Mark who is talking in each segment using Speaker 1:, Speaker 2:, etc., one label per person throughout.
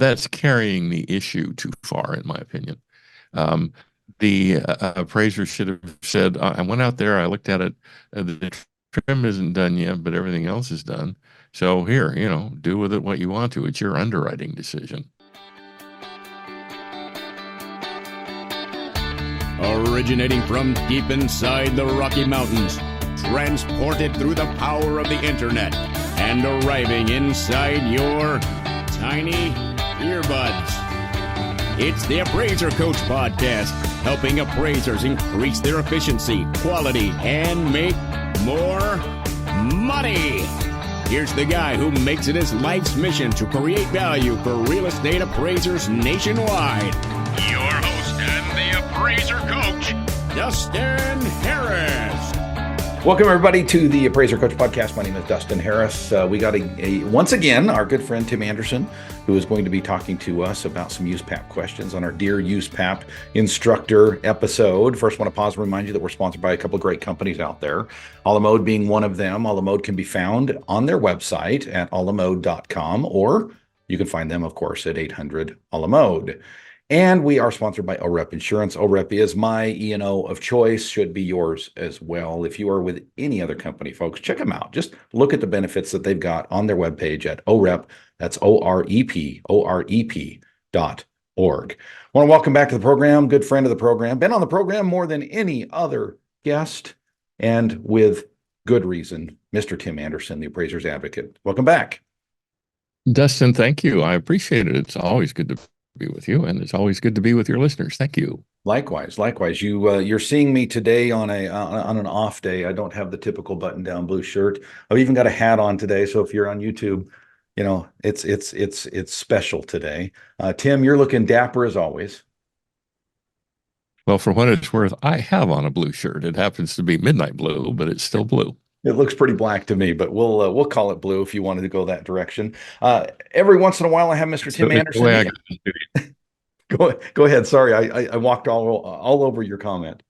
Speaker 1: that's carrying the issue too far, in my opinion. Um, the appraiser should have said, I went out there, I looked at it, the trim isn't done yet, but everything else is done. So here, do with it what you want to. It's your underwriting decision.
Speaker 2: Originating from deep inside the Rocky Mountains, transported through the power of the internet, and arriving inside your tiny earbuds. It's the Appraiser Coach Podcast, helping appraisers increase their efficiency, quality, and make more money. Here's the guy who makes it his life's mission to create value for real estate appraisers nationwide. Your host and the Appraiser Coach, Dustin Harris.
Speaker 3: Welcome, everybody, to the Appraiser Coach Podcast. My name is Dustin Harris. We got once again, our good friend Tim Andersen, who is going to be talking to us about some USPAP questions on our Dear USPAP Instructor episode. First, I want to pause and remind you that we're sponsored by a couple of great companies out there, Alamode being one of them. Alamode can be found on their website at alamode.com, or you can find them, of course, at 800 Alamode. And we are sponsored by OREP Insurance. OREP is my E&O of choice, should be yours as well. If you are with any other company, folks, check them out. Just look at the benefits that they've got on their webpage at OREP. That's OREP, OREP.org. I want to welcome back to the program, good friend of the program, been on the program more than any other guest, and with good reason, Mr. Tim Andersen, the Appraiser's Advocate. Welcome back.
Speaker 1: Dustin, thank you. I appreciate it. It's always good to be with you, and it's always good to be with your listeners. Thank you.
Speaker 3: Likewise. You're seeing me today on an off day. I don't have the typical button down blue shirt. I've even got a hat on today. So if you're on YouTube, it's special today. Tim, you're looking dapper as always.
Speaker 1: Well, for what it's worth, I have on a blue shirt. It happens to be midnight blue, but it's still blue.
Speaker 3: It looks pretty black to me, but we'll call it blue if you wanted to go that direction. Every once in a while, I have Mr. Tim Andersen. Go ahead. Sorry, I walked all over your comment.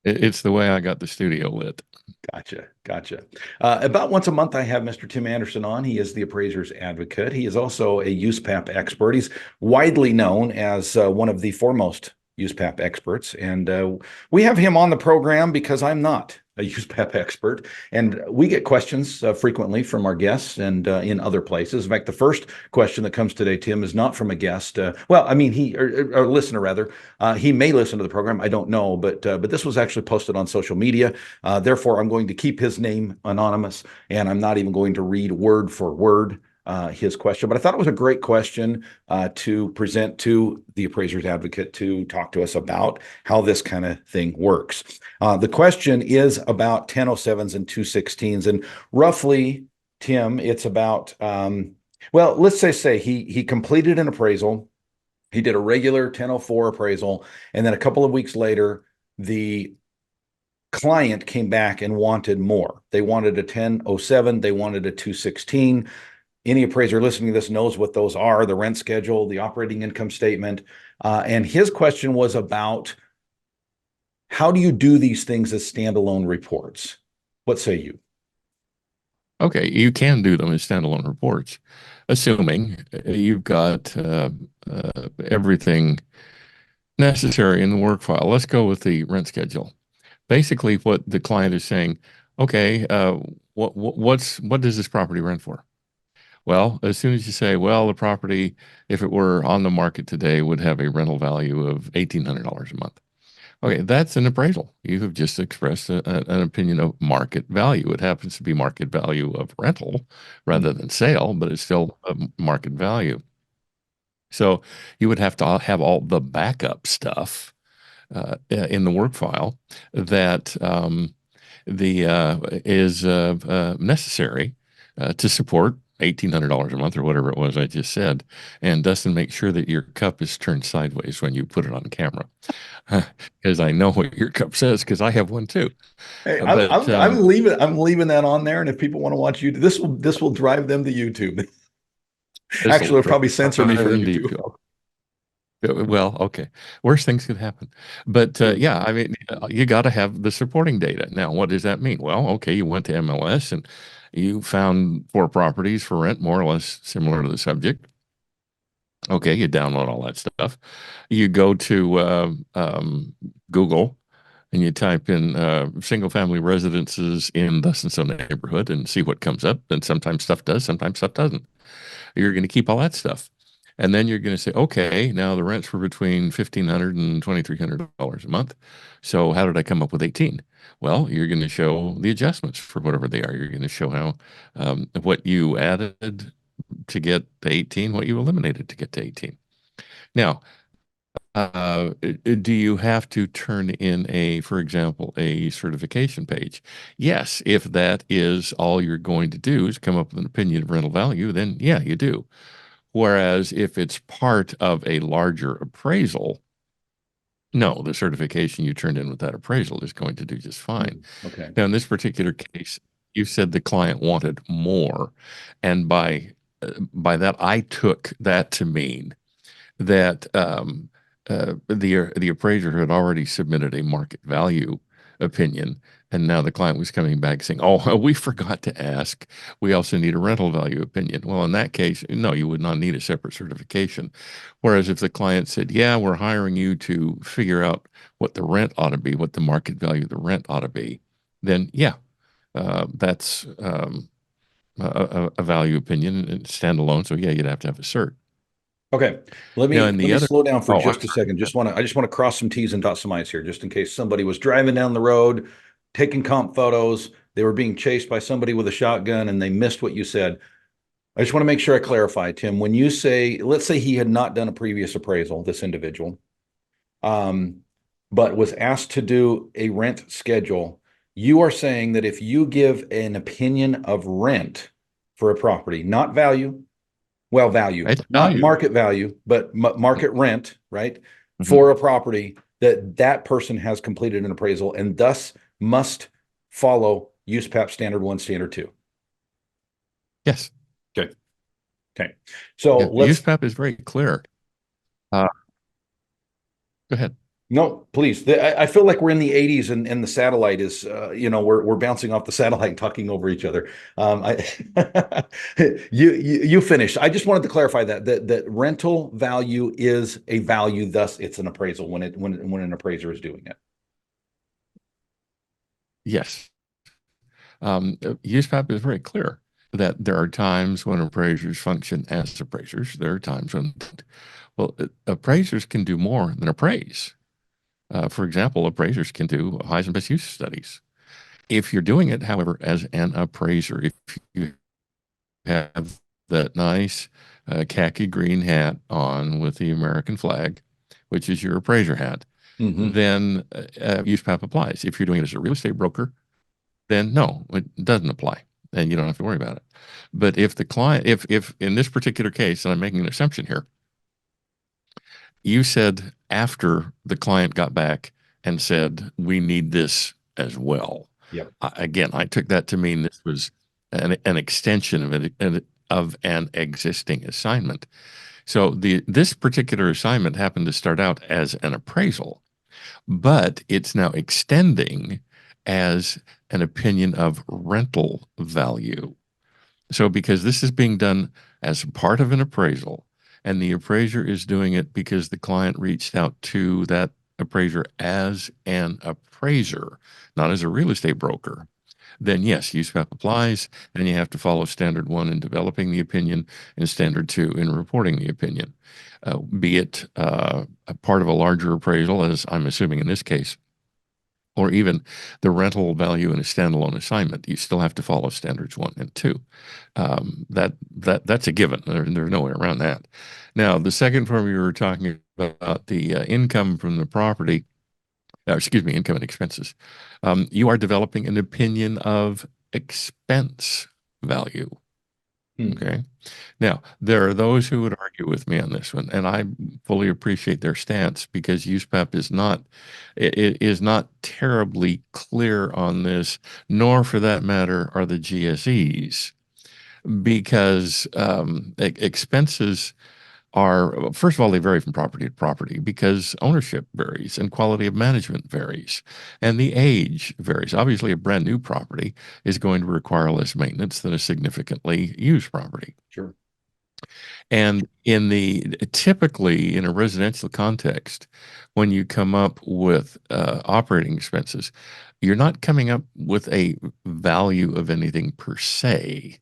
Speaker 1: It's the way I got the studio lit.
Speaker 3: Gotcha. About once a month, I have Mr. Tim Andersen on. He is the Appraiser's Advocate. He is also a USPAP expert. He's widely known as one of the foremost USPAP experts, and we have him on the program because I'm not a USPAP expert, and we get questions frequently from our guests and in other places. In fact, the first question that comes today, Tim, is not from a guest. A listener rather. He may listen to the program. I don't know, but this was actually posted on social media. Therefore, I'm going to keep his name anonymous, and I'm not even going to read word for word his question, but I thought it was a great question to present to the Appraiser's Advocate to talk to us about how this kind of thing works. The question is about 1007s and 216s, and roughly, Tim, it's about, let's say he completed an appraisal. He did a regular 1004 appraisal, and then a couple of weeks later, the client came back and wanted more. They wanted a 1007, they wanted a 216. Any appraiser listening to this knows what those are: the rent schedule, the operating income statement. And his question was about, how do you do these things as standalone reports? What say you?
Speaker 1: Okay, you can do them as standalone reports, assuming you've got everything necessary in the work file. Let's go with the rent schedule. Basically, what the client is saying, okay, what does this property rent for? Well, as soon as you say, well, the property, if it were on the market today, would have a rental value of $1,800 a month. Okay, that's an appraisal. You have just expressed an opinion of market value. It happens to be market value of rental rather than sale, but it's still a market value. So you would have to have all the backup stuff in the work file that is necessary to support $1,800 a month or whatever it was I just said. And Dustin, make sure that your cup is turned sideways when you put it on camera, because I know what your cup says, because I have one too.
Speaker 3: Hey, I'm leaving that on there, and if people want to watch YouTube, this will drive them to YouTube. Actually, it'll probably censor me from YouTube.
Speaker 1: Well, okay. Worse things could happen. But yeah, I mean, you got to have the supporting data. Now, what does that mean? Well, okay, you went to MLS and you found 4 properties for rent, more or less similar to the subject. Okay, you download all that stuff. You go to Google and you type in single family residences in thus and so neighborhood and see what comes up. And sometimes stuff does, sometimes stuff doesn't. You're going to keep all that stuff. And then you're going to say, okay, now the rents were between $1,500 and $2,300 a month. So how did I come up with 18? Well, you're going to show the adjustments for whatever they are. You're going to show how what you added to get to 18, what you eliminated to get to 18. Now, do you have to turn in for example, a certification page? Yes, if that is all you're going to do is come up with an opinion of rental value, then yeah, you do. Whereas if it's part of a larger appraisal, no, the certification you turned in with that appraisal is going to do just fine.
Speaker 3: Okay.
Speaker 1: Now, in this particular case, you said the client wanted more, and by that, I took that to mean that the appraiser had already submitted a market value opinion, and now the client was coming back saying, "Oh, we forgot to ask. We also need a rental value opinion." Well, in that case, no, you would not need a separate certification. Whereas if the client said, "Yeah, we're hiring you to figure out what the rent ought to be, what the market value of the rent ought to be," then yeah, that's a value opinion and standalone. So yeah, you'd have to have a cert.
Speaker 3: Okay. Let
Speaker 1: Now,
Speaker 3: me
Speaker 1: in
Speaker 3: let
Speaker 1: the
Speaker 3: me
Speaker 1: other,
Speaker 3: slow down for
Speaker 1: oh,
Speaker 3: just a second. I just want to cross some T's and dot some I's here, just in case somebody was driving down the road, taking comp photos, they were being chased by somebody with a shotgun and they missed what you said. I just want to make sure I clarify, Tim. When you say, let's say he had not done a previous appraisal, this individual, um, but was asked to do a rent schedule, you are saying that if you give an opinion of rent for a property, not value, well, value,
Speaker 1: it's
Speaker 3: not
Speaker 1: value.
Speaker 3: market value, but market rent, right?
Speaker 1: Mhm.
Speaker 3: For a property that person has completed an appraisal and thus must follow USPAP standard 1, standard 2.
Speaker 1: Yes.
Speaker 3: Okay. Okay. So
Speaker 1: Yeah.
Speaker 3: let's
Speaker 1: USPAP is very clear. Uh, Go ahead.
Speaker 3: no, please. I feel like we're in the 80s and the satellite is, we're bouncing off the satellite and talking over each other. You finished. I just wanted to clarify that rental value is a value, thus it's an appraisal when an appraiser is doing it.
Speaker 1: Yes. USPAP is very clear that there are times when appraisers function as appraisers. There are times when, well, appraisers can do more than appraise. For example, appraisers can do highs and best use studies. If you're doing it, however, as an appraiser, if you have that nice khaki green hat on with the American flag, which is your appraiser hat,
Speaker 3: Mm-hmm.
Speaker 1: then USPAP applies. If you're doing it as a real estate broker, then no, it doesn't apply, and you don't have to worry about it. But if the client, if in this particular case, and I'm making an assumption here, you said after the client got back and said, we need this as well.
Speaker 3: Yep.
Speaker 1: Again, I took that to mean this was an extension of an existing assignment. So this particular assignment happened to start out as an appraisal, but it's now extending as an opinion of rental value. So because this is being done as part of an appraisal, and the appraiser is doing it because the client reached out to that appraiser as an appraiser, not as a real estate broker, then yes, USPAP applies, and you have to follow standard 1 in developing the opinion and standard 2 in reporting the opinion. Be it a part of a larger appraisal, as I'm assuming in this case, or even the rental value in a standalone assignment, you still have to follow standards 1 and 2. That's a given. There's no way around that. Now, the second form you were talking about the income from the property, excuse me, income and expenses. You are developing an opinion of expense value. Okay. Now, there are those who would argue with me on this one, and I fully appreciate their stance because USPAP is not terribly clear on this, nor for that matter are the GSEs, because expenses are, first of all, they vary from property to property because ownership varies and quality of management varies and the age varies. Obviously, a brand new property is going to require less maintenance than a significantly used property.
Speaker 3: Sure.
Speaker 1: And typically in a residential context, when you come up with operating expenses, you're not coming up with a value of anything per se.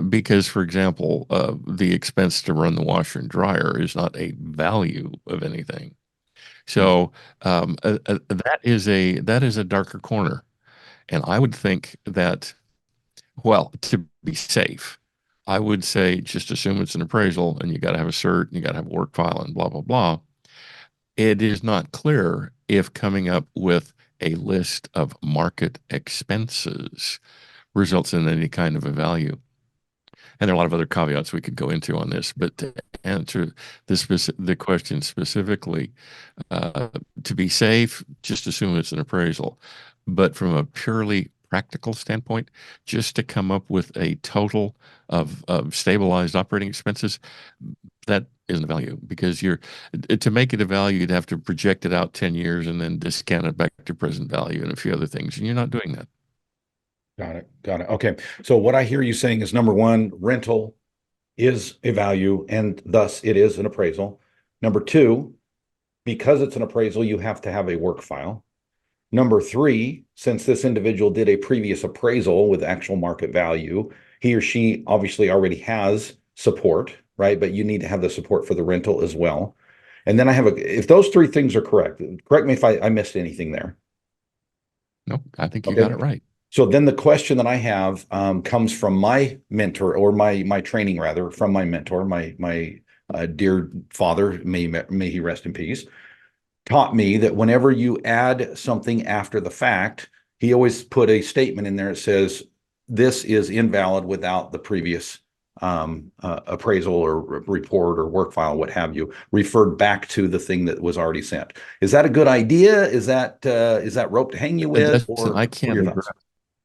Speaker 1: Because, for example, the expense to run the washer and dryer is not a value of anything. So that is a darker corner, and I would think that, well, to be safe, I would say just assume it's an appraisal, and you got to have a cert, and you got to have a work file, and blah blah blah. It is not clear if coming up with a list of market expenses results in any kind of a value. And there are a lot of other caveats we could go into on this, but to answer the question specifically, to be safe, just assume it's an appraisal. But from a purely practical standpoint, just to come up with a total of stabilized operating expenses, that isn't a value, because to make it a value, you'd have to project it out 10 years and then discount it back to present value and a few other things, and you're not doing that.
Speaker 3: Got it. Got it. Okay. So what I hear you saying is, number one, rental is a value and thus it is an appraisal. Number two, because it's an appraisal, you have to have a work file. Number three, since this individual did a previous appraisal with actual market value, he or she obviously already has support, right? But you need to have the support for the rental as well. And then if those three things are correct me if I missed anything there.
Speaker 1: No, I think you
Speaker 3: Okay.
Speaker 1: got it right.
Speaker 3: So then the question that I have comes from my mentor, or my training rather, from my mentor, my dear father, may he rest in peace, taught me that whenever you add something after the fact, he always put a statement in there that says, this is invalid without the previous appraisal or report or work file, what have you, referred back to the thing that was already sent. Is that a good idea? Is that rope to hang you with? Or
Speaker 1: I can't address,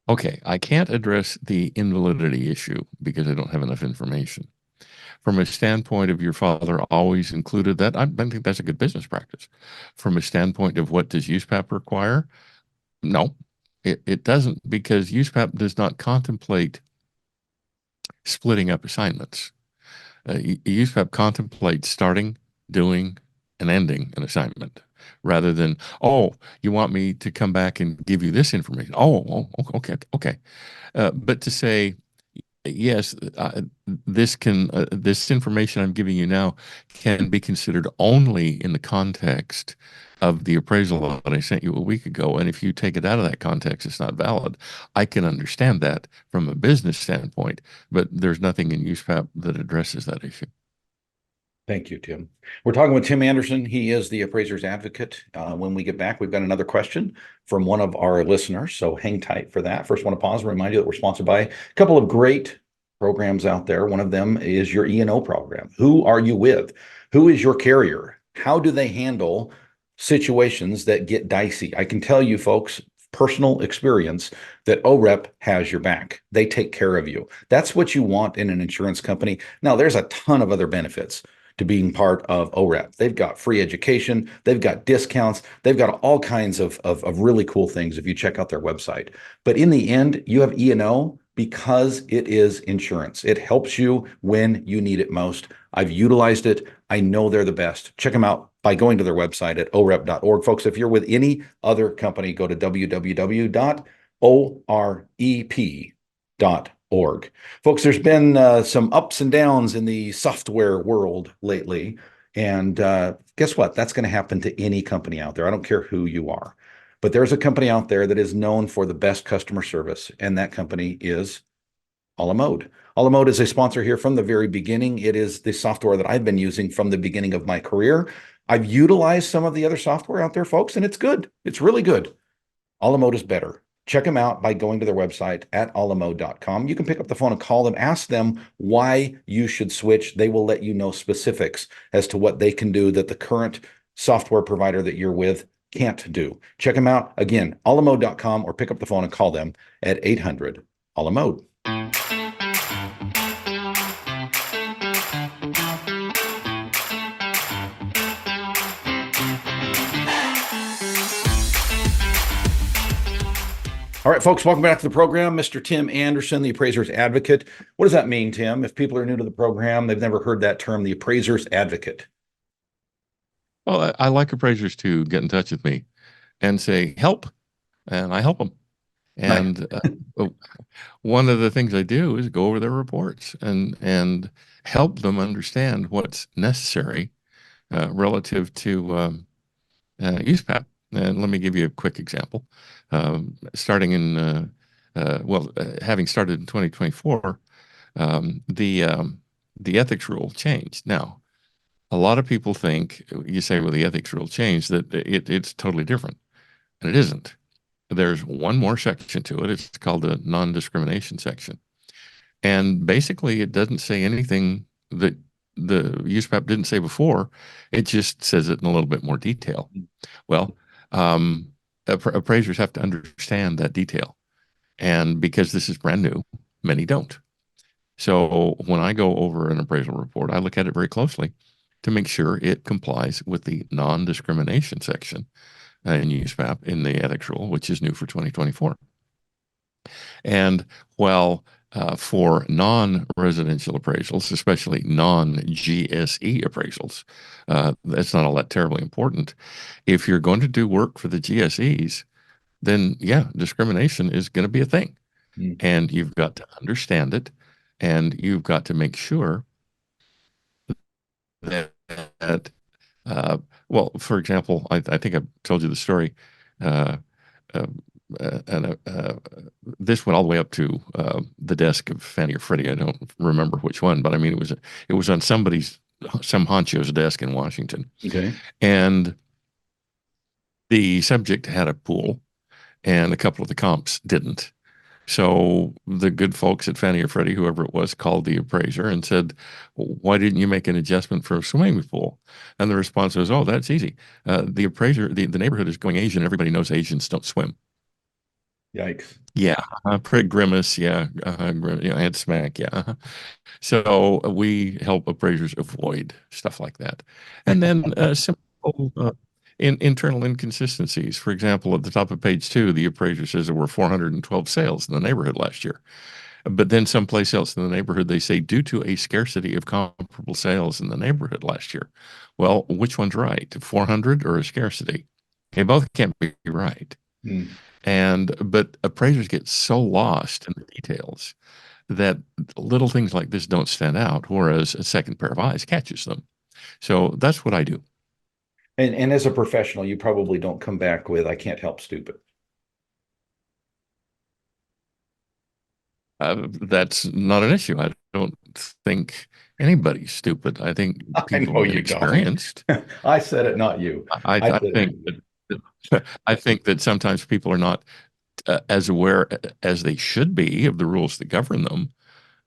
Speaker 1: okay, I can't address the invalidity issue because I don't have enough information. From a standpoint of your father always included that, I think that's a good business practice. From a standpoint of what does USPAP require? No, it doesn't, because USPAP does not contemplate splitting up assignments. USPAP contemplates starting, doing, and ending an assignment, rather than, oh, you want me to come back and give you this information. Oh, okay. But to say, yes, this information I'm giving you now can be considered only in the context of the appraisal that I sent you a week ago. And if you take it out of that context, it's not valid. I can understand that from a business standpoint, but there's nothing in USPAP that addresses that issue.
Speaker 3: Thank you, Tim. We're talking with Tim Andersen. He is the appraiser's advocate. When we get back, we've got another question from one of our listeners, so hang tight for that. First, want to pause and remind you that we're sponsored by a couple of great programs out there. One of them is your E&O program. Who are you with? Who is your carrier? How do they handle situations that get dicey? I can tell you, folks, personal experience, that OREP has your back. They take care of you. That's what you want in an insurance company. Now, there's a ton of other benefits to being part of OREP. They've got free education, they've got discounts, they've got all kinds of really cool things if you check out their website. But in the end, you have E&O because it is insurance. It helps you when you need it most. I've utilized it. I know they're the best. Check them out by going to their website at orep.org. Folks, if you're with any other company, go to www.orep.org. Folks, there's been some ups and downs in the software world lately. And guess what? That's going to happen to any company out there. I don't care who you are. But there's a company out there that is known for the best customer service, and that company is a la mode. A la mode is a sponsor here from the very beginning. It is the software that I've been using from the beginning of my career. I've utilized some of the other software out there, folks, and it's good. It's really good. A la mode is better. Check them out by going to their website at alamode.com. You can pick up the phone and call them, ask them why you should switch. They will let you know specifics as to what they can do that the current software provider that you're with can't do. Check them out again, alamode.com, or pick up the phone and call them at 800 Alamode. All right, folks, welcome back to the program. Mr. Tim Andersen, the appraiser's advocate. What does that mean, Tim? If people are new to the program, they've never heard that term, the appraiser's advocate.
Speaker 1: Well, I like appraisers to get in touch with me and say, help, and I help them.
Speaker 3: Nice.
Speaker 1: And one of the things I do is go over their reports and help them understand what's necessary relative to USPAP. And let me give you a quick example. Starting in, having started in 2024, the ethics rule changed. Now, a lot of people think you say, well, the ethics rule changed, that it's totally different, and it isn't. There's one more section to it. It's called the non-discrimination section. And basically, it doesn't say anything that the USPAP didn't say before. It just says it in a little bit more detail. Well, appraisers have to understand that detail. And because this is brand new, many don't. So when I go over an appraisal report, I look at it very closely to make sure it complies with the non-discrimination section in USPAP in the ethics rule, which is new for 2024. And while for non-residential appraisals, especially non-GSE appraisals, that's not all that terribly important. If you're going to do work for the GSEs, then yeah, discrimination is going to be a thing. And you've got to understand it, and you've got to make sure that, well, for example, I think I told you the story. And this went all the way up to the desk of Fannie or Freddie. I don't remember which one, but I mean, it was on some honcho's desk in Washington.
Speaker 3: Okay.
Speaker 1: And the subject had a pool, and a couple of the comps didn't. So the good folks at Fannie or Freddie, whoever it was, called the appraiser and said, why didn't you make an adjustment for a swimming pool? And the response was, oh, that's easy. The appraiser, the neighborhood is going Asian. Everybody knows Asians don't swim.
Speaker 3: Yikes.
Speaker 1: Yeah, prig grimace. Yeah, head smack. Yeah. So we help appraisers avoid stuff like that. And then simple internal inconsistencies. For example, at the top of page 2, the appraiser says there were 412 sales in the neighborhood last year. But then someplace else in the neighborhood, they say due to a scarcity of comparable sales in the neighborhood last year. Well, which one's right? 400 or a scarcity? They both can't be right. But appraisers get so lost in the details that little things like this don't stand out, whereas a second pair of eyes catches them. So that's what I do.
Speaker 3: And as a professional, you probably don't come back with, I can't help stupid.
Speaker 1: That's not an issue. I don't think anybody's stupid. I think people are inexperienced.
Speaker 3: I said it, not you.
Speaker 1: I think that sometimes people are not as aware as they should be of the rules that govern them.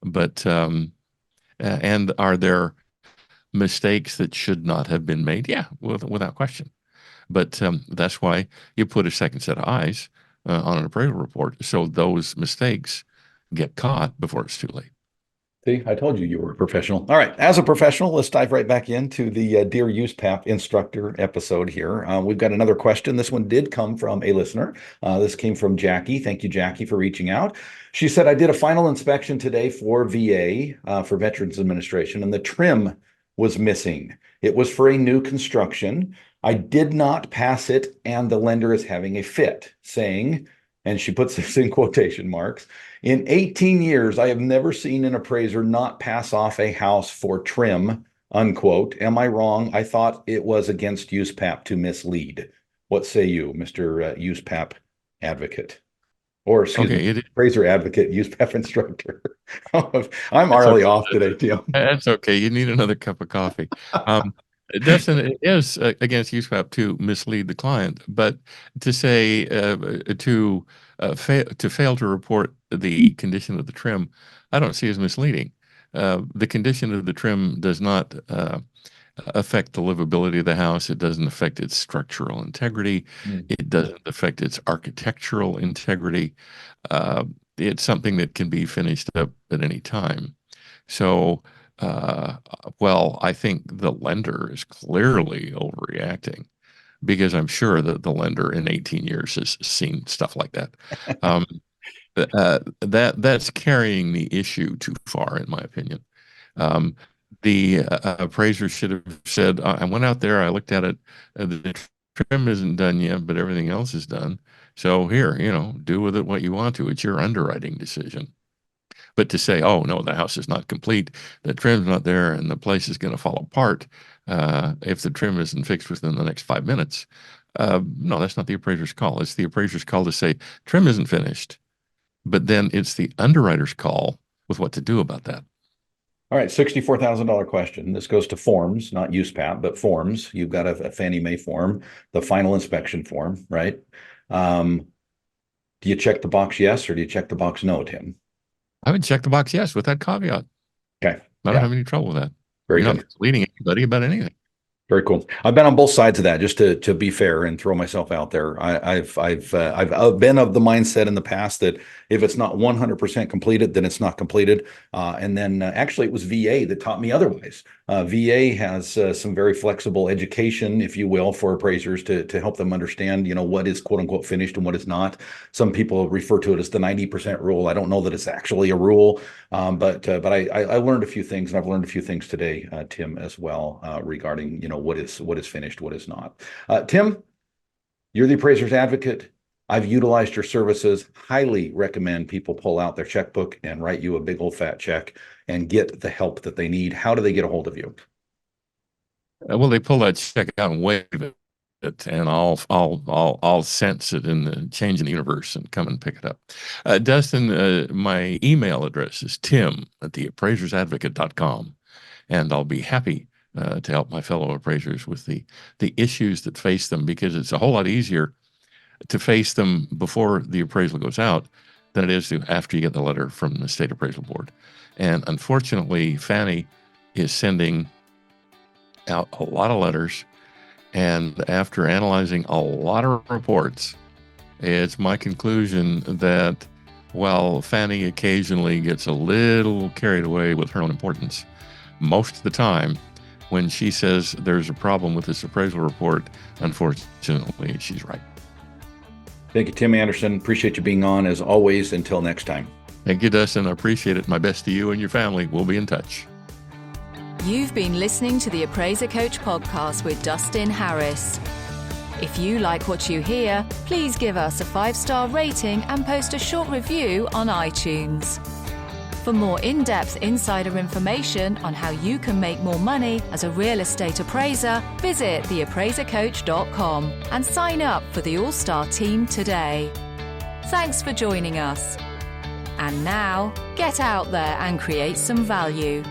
Speaker 1: But and are there mistakes that should not have been made? Yeah, without question. But that's why you put a second set of eyes on an appraisal report, so those mistakes get caught before it's too late.
Speaker 3: See, I told you were a professional. All right. As a professional, let's dive right back into the Dear USPAP instructor episode here. We've got another question. This one did come from a listener. This came from Jackie. Thank you, Jackie, for reaching out. She said, I did a final inspection today for VA, for Veterans Administration, and the trim was missing. It was for a new construction. I did not pass it, and the lender is having a fit, saying, and she puts this in quotation marks, in 18 years, I have never seen an appraiser not pass off a house for trim, unquote. Am I wrong? I thought it was against USPAP to mislead. What say you, Mr. USPAP advocate? Or excuse me, appraiser advocate, USPAP instructor. I'm already off today, Tim.
Speaker 1: That's okay. You need another cup of coffee. Dustin, it is against USPAP to mislead the client, but to say to fail to report the condition of the trim, I don't see as misleading. The condition of the trim does not affect the livability of the house. It doesn't affect its structural integrity. It doesn't affect its architectural integrity. It's something that can be finished up at any time. So, well, I think the lender is clearly overreacting, because I'm sure that the lender in 18 years has seen stuff like that. That's carrying the issue too far, in my opinion. Um, the appraiser should have said, I went out there, I looked at it, the trim isn't done yet, but everything else is done. So here, do with it what you want to. It's your underwriting decision. But to say, oh, no, the house is not complete, the trim's not there, and the place is going to fall apart if the trim isn't fixed within the next 5 minutes. No, that's not the appraiser's call. It's the appraiser's call to say, trim isn't finished. But then it's the underwriter's call with what to do about that.
Speaker 3: All right, $64,000 question. This goes to forms, not USPAP, but forms. You've got a Fannie Mae form, the final inspection form, right? Do you check the box yes, or do you check the box no, Tim?
Speaker 1: I would check the box yes with that caveat.
Speaker 3: Okay.
Speaker 1: I don't have any trouble with that.
Speaker 3: Very
Speaker 1: You're
Speaker 3: good.
Speaker 1: not leading anybody about anything.
Speaker 3: Very cool. I've been on both sides of that, just to be fair and throw myself out there. I've been of the mindset in the past that if it's not 100% completed, then it's not completed. And then actually, it was VA that taught me otherwise. VA has some very flexible education, if you will, for appraisers to help them understand, what is quote unquote finished and what is not. Some people refer to it as the 90% rule. I don't know that it's actually a rule, but I learned a few things, and I've learned a few things today, Tim, as well, regarding what is finished, what is not. Tim, you're the appraiser's advocate. I've utilized your services. Highly recommend people pull out their checkbook and write you a big old fat check and get the help that they need. How do they get a hold of you?
Speaker 1: Well, they pull that check out and wave it, and I'll sense it in the change in the universe and come and pick it up. Dustin, my email address is tim@theappraisersadvocate.com, and I'll be happy to help my fellow appraisers with the issues that face them, because it's a whole lot easier to face them before the appraisal goes out than it is to after you get the letter from the State Appraisal Board. And unfortunately, Fannie is sending out a lot of letters, and after analyzing a lot of reports, it's my conclusion that while Fannie occasionally gets a little carried away with her own importance, most of the time, when she says there's a problem with this appraisal report, unfortunately, she's right.
Speaker 3: Thank you, Tim Andersen. Appreciate you being on as always. Until next time.
Speaker 1: Thank you, Dustin. I appreciate it. My best to you and your family. We'll be in touch.
Speaker 4: You've been listening to the Appraiser Coach podcast with Dustin Harris. If you like what you hear, please give us a 5-star rating and post a short review on iTunes. For more in-depth insider information on how you can make more money as a real estate appraiser, visit theappraisercoach.com and sign up for the All-Star team today. Thanks for joining us. And now, get out there and create some value.